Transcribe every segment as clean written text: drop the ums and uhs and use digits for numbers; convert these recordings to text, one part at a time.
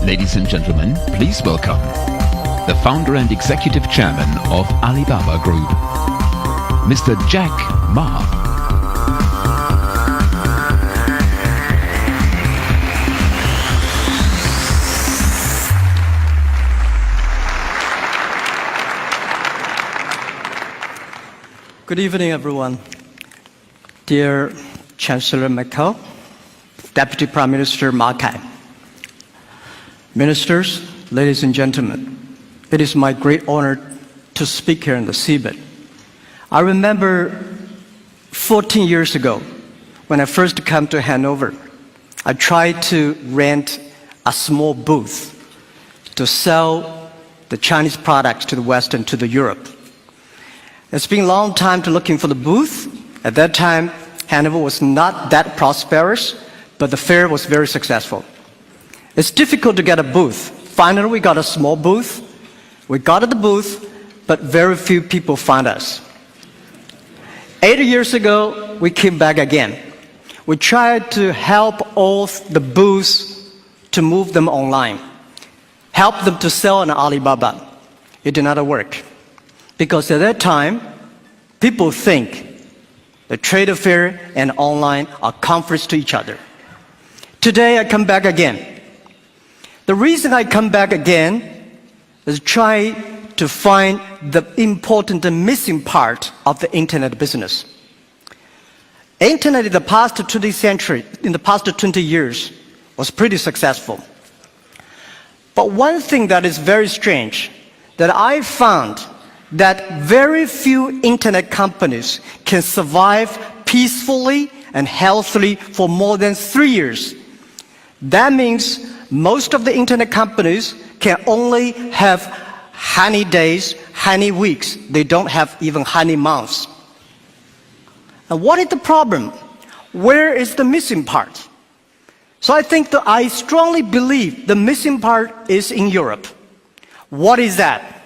Ladies and gentlemen, please welcome the founder and executive chairman of Alibaba Group, Mr. Jack Ma. Good evening, everyone. Dear Chancellor Merkel, Deputy Prime Minister Ma Kai, ministers, ladies and gentlemen, it is my great honor to speak here in the seabed. I remember 14 years ago, when I first came to Hanover, I tried to rent a small booth to sell the Chinese products to the West and to the Europe. It's been a long time to looking for the booth. At that time, Hanover was not that prosperous, but the fair was very successful. It's difficult to get a booth. Finally, we got a small booth. We got the booth, but very few people found us. 8 years ago, we came back again. We tried to help all the booths to move them online, help them to sell on Alibaba. It did not work. Because at that time, people think the trade fair and online are conflicts to each other. Today, I come back again. The reason I come back again is try to find the important and missing part of the internet business. Internet in the past 20 years, was pretty successful. But one thing that is very strange, that I found that very few internet companies can survive peacefully and healthily for more than 3 years. That means most of the internet companies can only have honey days, honey weeks. They don't have even honey months. And what is the problem? Where is the missing part? So I think that I strongly believe the missing part is in Europe. What is that?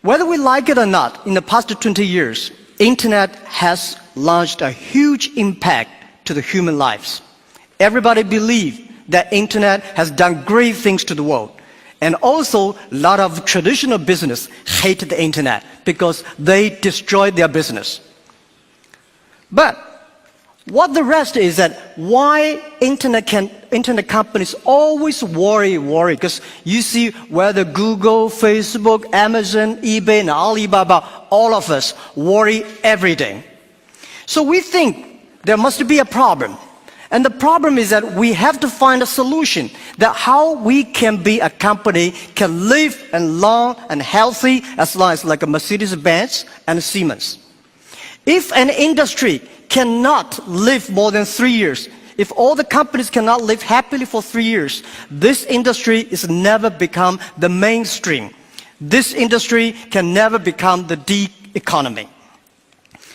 Whether we like it or not, in the past 20 years, internet has launched a huge impact to the human lives. Everybody believes that internet has done great things to the world. And also, a lot of traditional business hate the internet because they destroy their business. But what the rest is that why internet companies always worry, because you see whether Google, Facebook, Amazon, eBay, and Alibaba, all of us worry every day. So we think there must be a problem. And the problem is that we have to find a solution that how we can be a company can live and long and healthy as long as like a Mercedes-Benz and Siemens. If an industry cannot live more than 3 years, if all the companies cannot live happily for 3 years, this industry is never become the mainstream. This industry can never become the D economy.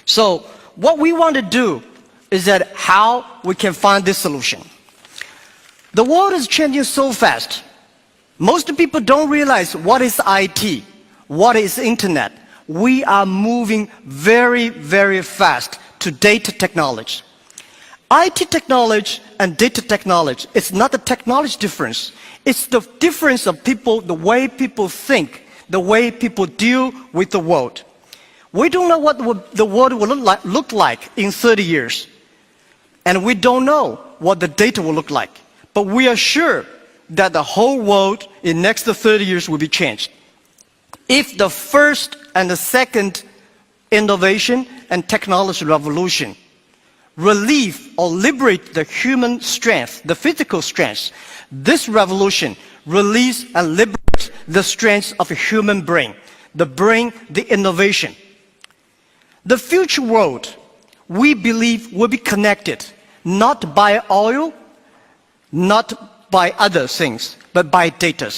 So what we want to do is that how we can find this solution. The world is changing so fast. Most people don't realize what is IT, what is internet. We are moving very, very fast to data technology. IT technology and data technology, it's not the technology difference. It's the difference of people, the way people think, the way people deal with the world. We don't know what the world will look like in 30 years. And we don't know what the data will look like. But we are sure that the whole world in the next 30 years will be changed. If the first and the second innovation and technology revolution relieve or liberate the human strength, the physical strength, this revolution release and liberate the strength of a human brain, the innovation. The future world, we believe, will be connected, not by oil, not by other things, but by data.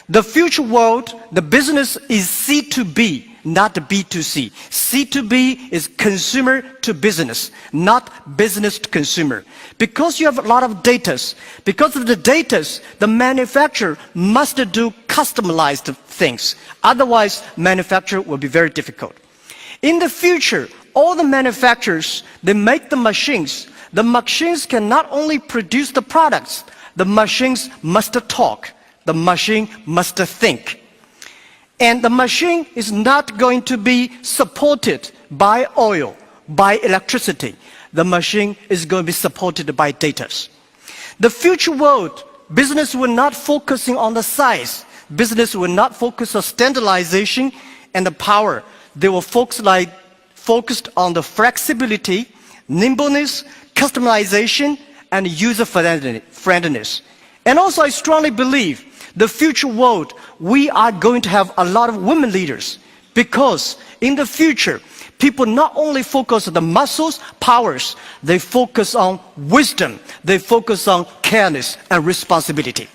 The future world, the business is C2B, not B2C. C2B is consumer to business, not business to consumer. Because you have a lot of data, because of the data, the manufacturer must do customized things. Otherwise, manufacture will be very difficult. In the future, all the manufacturers, they make the machines. The machines can not only produce the products, the machines must talk. The machine must think. And the machine is not going to be supported by oil, by electricity. The machine is going to be supported by data. The future world, business will not focusing on the size. Business will not focus on standardization and the power. They will focused on the flexibility, nimbleness, customization, and user friendliness. And also, I strongly believe the future world, we are going to have a lot of women leaders, because in the future, people not only focus on the muscles, powers, they focus on wisdom, they focus on careness and responsibility.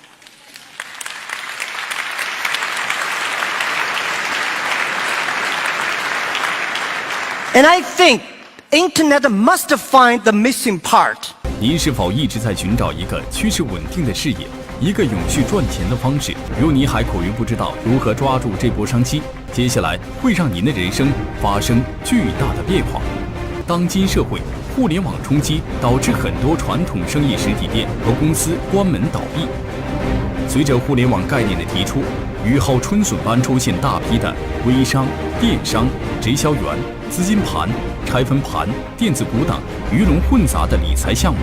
And I think Internet must find the missing part. 您是否一直在寻找一个趋势稳定的事业，一个永续赚钱的方式？如你还苦于不知道如何抓住这波商机，接下来会让您的人生发生巨大的变化。当今社会，互联网冲击导致很多传统生意实体店和公司关门倒闭。随着互联网概念的提出，雨后春笋般出现大批的微商、电商、直销员、资金盘、拆分盘、电子股等鱼龙混杂的理财项目，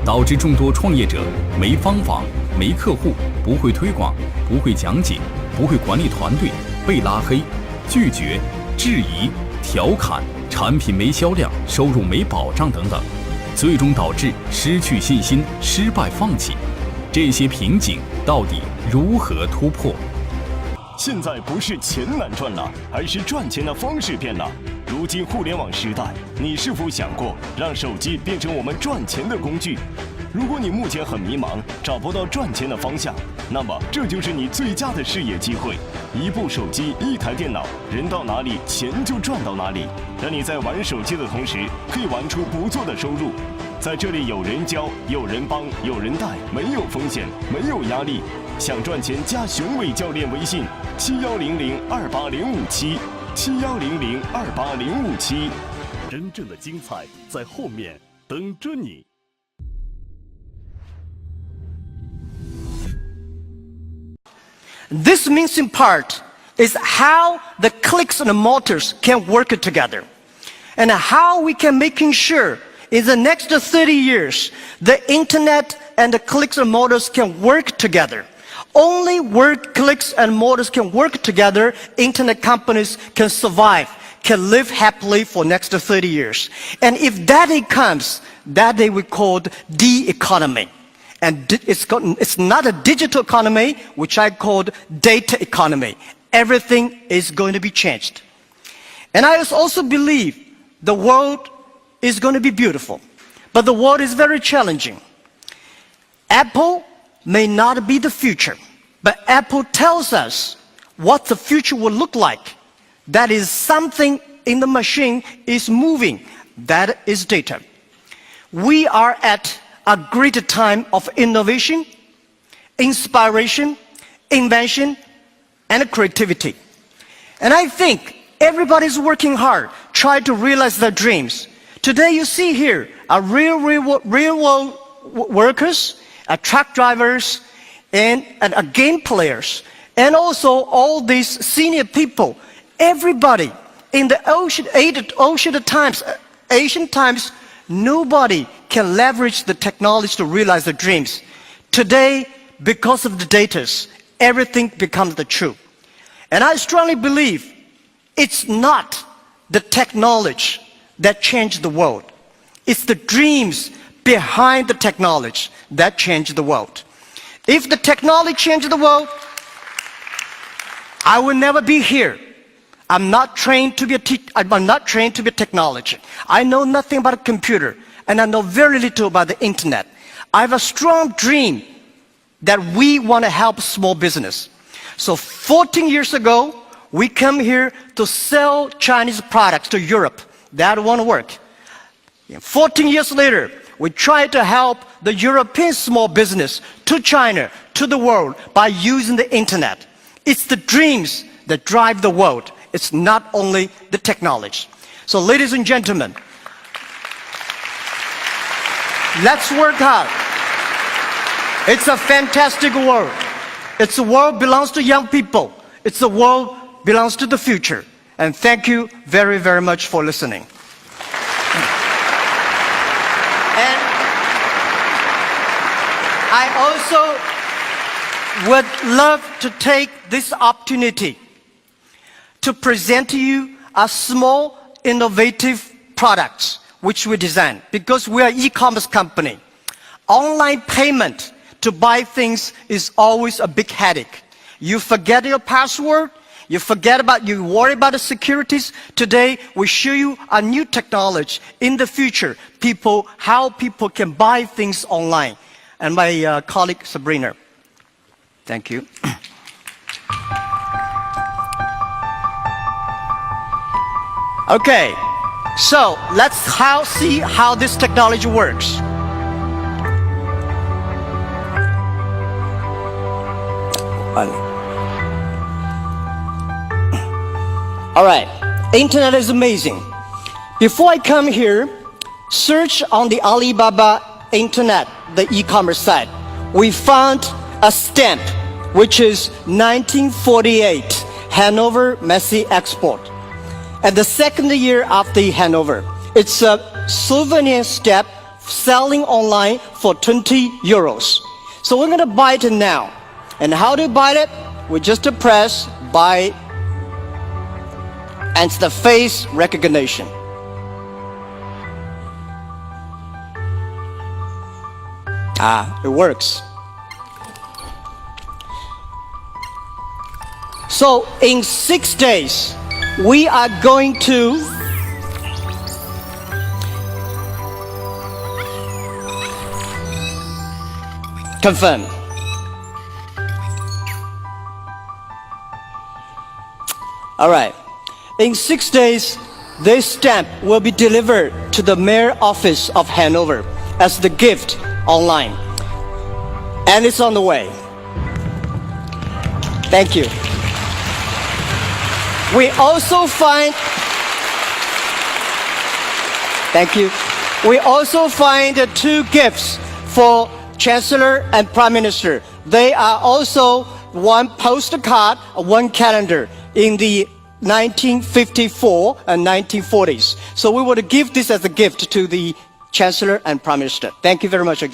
导致众多创业者没方法、没客户、不会推广、不会讲解、不会管理团队，被拉黑、拒绝、质疑、调侃，产品没销量、收入没保障等等，最终导致失去信心、失败放弃。这些瓶颈到底如何突破？现在不是钱难赚了，而是赚钱的方式变了。如今互联网时代，你是否想过让手机变成我们赚钱的工具？如果你目前很迷茫，找不到赚钱的方向，那么这就是你最佳的事业机会。一部手机，一台电脑，人到哪里，钱就赚到哪里。让你在玩手机的同时，可以玩出不错的收入。在这里有人教，有人帮，有人带，没有风险，没有压力。想赚钱，加雄伟教练微信71002807，71002807。真正的精彩在后面等着你。This missing part is how the clicks and the motors can work together, and how we can making sure in the next 30 years the internet and the clicks and motors can work together. Only where clicks and motors can work together, internet companies can survive, can live happily for next 30 years. And if that day comes, that day we called the economy. And it's not a digital economy, which I called data economy. Everything is going to be changed. And I also believe the world is going to be beautiful, but the world is very challenging. Apple may not be the future, but Apple tells us what the future will look like. That is something in the machine is moving. That is data. We are at a great time of innovation, inspiration, invention, and creativity. And I think everybody's working hard, trying to realize their dreams. Today you see here are real world workers, truck drivers, and game players, and also all these senior people. Everybody in the Asian times, nobody can leverage the technology to realize their dreams. Today, because of the data, everything becomes the truth. And I strongly believe it's not the technology that changed the world. It's the dreams behind the technology that changed the world. If the technology changed the world, I will never be here. I'm not trained to be a technology. I know nothing about a computer, and I know very little about the internet. I have a strong dream that we want to help small business. So 14 years ago, we come here to sell Chinese products to Europe. That won't work. 14 years later, we try to help the European small business to China, to the world, by using the internet. It's the dreams that drive the world. It's not only the technology. So ladies and gentlemen, let's work hard. It's a fantastic world. It's a world belongs to young people. It's a world belongs to the future. And thank you very, very much for listening. And I also would love to take this opportunity to present to you a small, innovative product which we designed, because we are an e-commerce company. Online payment to buy things is always a big headache. You forget your password, you worry about the securities. Today, we show you a new technology. In the future, how people can buy things online. And my colleague, Sabrina. Thank you. Okay, so let's see how this technology works. All right, internet is amazing. Before I come here, search on the Alibaba internet, the e-commerce site. We found a stamp, which is 1948 Hanover Messe Export. At the second year after Hanover, it's a souvenir stamp selling online for 20 euros. So we're gonna buy it now. And how to buy it? We just press buy, and it's the face recognition. It works. So in 6 days, we are going to confirm. All right. In 6 days, this stamp will be delivered to the mayor office of Hanover as the gift online. And it's on the way. Thank you. We also find, thank you. We also find 2 gifts for Chancellor and Prime Minister. They are also one postcard, one calendar in the 1954 and 1940s. So we want to give this as a gift to the Chancellor and Prime Minister. Thank you very much again.